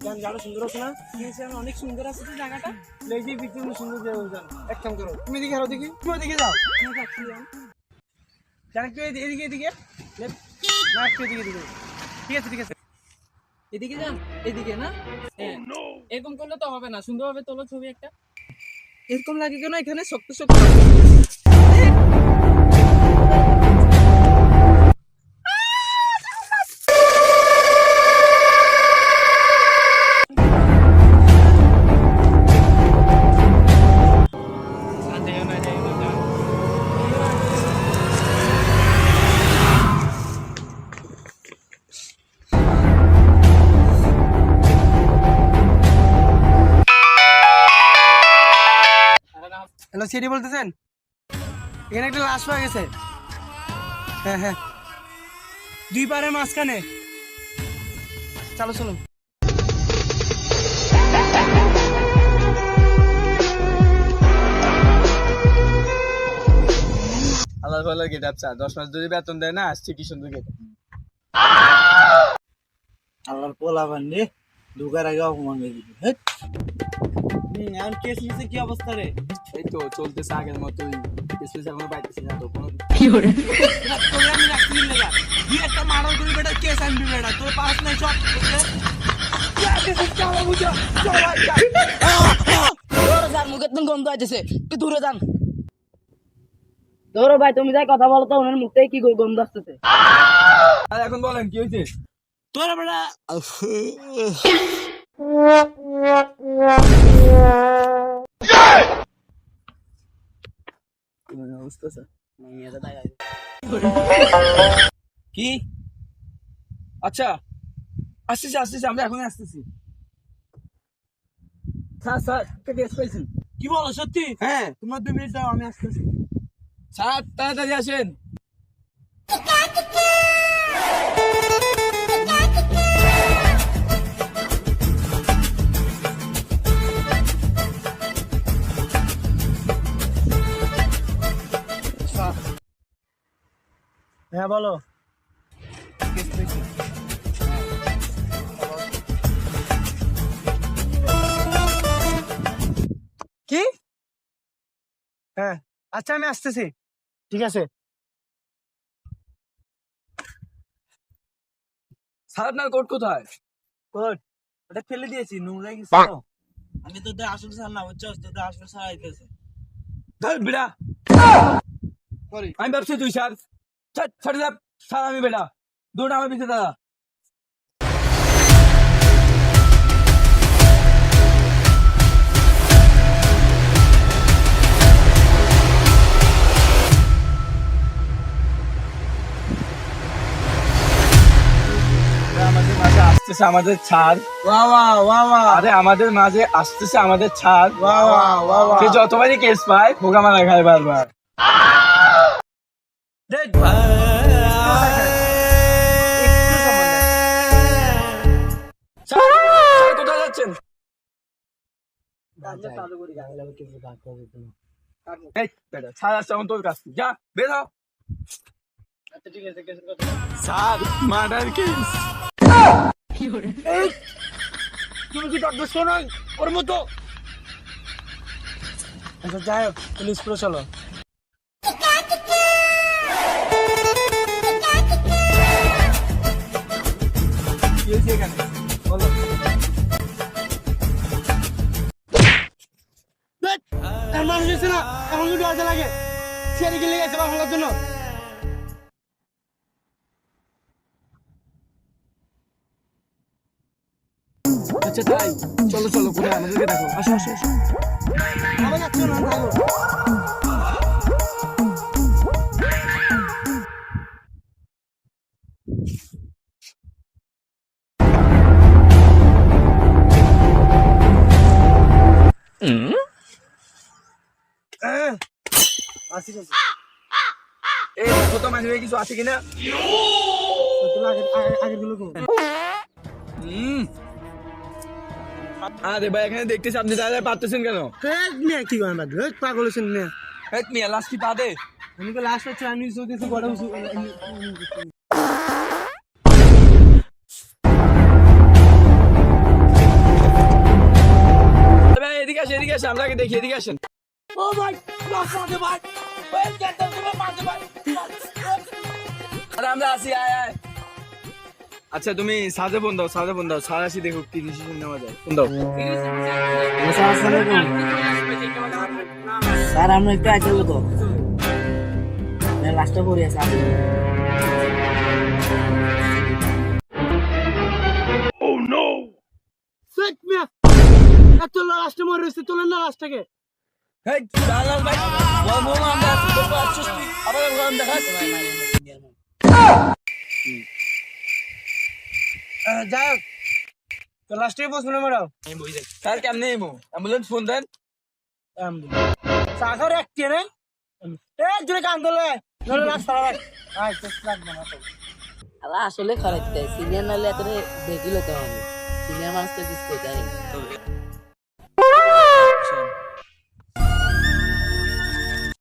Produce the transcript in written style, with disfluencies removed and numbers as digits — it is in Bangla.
জায়গাটা সুন্দর আছে না? অনেক সুন্দর আছে তো জায়গাটা। লেজি বিক্রি সুন্দর জায়গা। এক কাম করো, তুমি এদিকে হারো, দেখি তুমি ওদিকে যাও। জান একটু এদিকে এদিকে না, একটু এদিকে এদিকে। ঠিক আছে ঠিক আছে। এদিকে যান, এদিকে না? হ্যাঁ। এরকম করলে তো হবে না, সুন্দরভাবে তোলো ছবি একটা। এরকম লাগে কেন এখানে শক্ত শক্ত? হ্যালো, সিডি বলতেছেন? এখানে একটা লাশ পাওয়া গেছে। হ্যাঁ হ্যাঁ, দুই পারের মাঝখানে। চলো চলো। আল্লাহ ভালো গেট আপ 10 মাস যদি বেতন দেয় না, আসছে কি সুন্দর গেট। আল্লাহর পোলা বান্ডে ঢুকার আগে অপমান হয়ে দিবি। এখন কেস লিসে কি অবস্থা রে? এই তো চলতেছে আগের মতোই, স্পেস এখনো পাইতেছি না তো কোনো। প্রোগ্রাম রাখছিস লাগা দুই একটা মারার করে বেটা কেস আনবি বেটা, তোর পাস নাই সব মুখের তুমি গন্ধ আসতেছে, একটু দূরে যান। ধরো ভাই, তুমি যাই কথা বলো তো, ওনার মুখ থেকে কি গন্ধ আসতেছে? আর এখন বলেন কি হয়েছে? তোর বেটা কি? আচ্ছা, আসতেছি আসতেছি, আমরা এখন আসতেছি। স্যার স্যার, কেস পাইছেন? কি বলো সত্যি? হ্যাঁ তোমার 2 মিনিট দাও, আমি আসতেছি। স্যার তাড়াতাড়ি আসেন। হ্যাঁ বলো। কি? হ্যাঁ আচ্ছা, আমি আসতেছি। ঠিক আছে। স্যার আপনার কোর্ট কোথায়? কোট ওটা ফেলে দিয়েছি, নোংরা গেছে তো। আমি তো আসল স্যার না, বুঝছস? তো আসল স্যার আইতেছে। ধর বেটা, আমি ভাবছি তুই স্যার। ছাড় যা স্যার, আমি বেটা দুটো আমার পিছিয়ে দাদা। আমাদের মাঝে আসতেছে আমাদের ছাড়। আরে আমাদের মাঝে আসতেছে আমাদের ছাড়। সে যতবারই কেস পায় ভোগা মারা খায় বারবার। স্যার, স্যার, কোথায় যাচ্ছেন? এই বেটা, স্যার আসছে এখন তোর কাছে, যা বের হ। Sir murder case. তুমি কি ডক্টর শোনো ওর মতো? আচ্ছা যাই হোক, পুলিশ পুরো চলো। কি হয়েছে এখানে বলো। তার মানুষ এসে না, এখন যদি আজে লাগে ছেড়ে গেলে গেছে বাংলার জন্য। আচ্ছা তাই, চলো চলো, কোথায় আমাদেরকে দেখো, আসো আসো আসো। আমার যাচ্ছ না, থাকো। আসিস আসিস। এই দেখো তো মাঝে কিছু আছে কিনা। আগের গুলো কম। আরে ভাই, এখানে দেখতেছি আপনি দাঁড়ায় পারতেছেন কেন? কি করেন পাগল হয়েছেন না? হেট মিয়া, লাস্ট কি পা দে। আমি তো লাস্ট হচ্ছে আমি চলতেছি বড় আছে আমরা আগে দেখি, এদিকে আসেন। ও ভাই লাশ মারতে ভাই ওই কেটে তুমি মারতে ভাই আরে আমরা আসি, আয় আয়। আচ্ছা তুমি সাজে ফোন দাও, সাজে ফোন দাও, সার আসি দেখো কি ডিসিশন নেওয়া যায়। ফোন দাও। স্যার আমরা একটু আগে তো লাস্টটা পড়ে আছে সেট মিয়া এত লাশটা মরে রয়েছে, তোলেন না লাশটাকে। হেই দালাল ভাই, ওই মোমা আমরা আসি, তোমরা আসছিস তুই আবার ওখান দেখা। যাই হোক তো লাস্টে বসবো মারাও স্যার কেমনে এমো অ্যাম্বুলেন্স ফোন দেন। সাগর এক টেনে এ জোরে কান ধরলে নলে লাশ সারা ভাই আয় তো লাগবে না তো। আলা আসলে খারাপ তাই সিনিয়র নালে এত দেখিল তো আমি সিনিয়র মানুষ তো কিছু তাই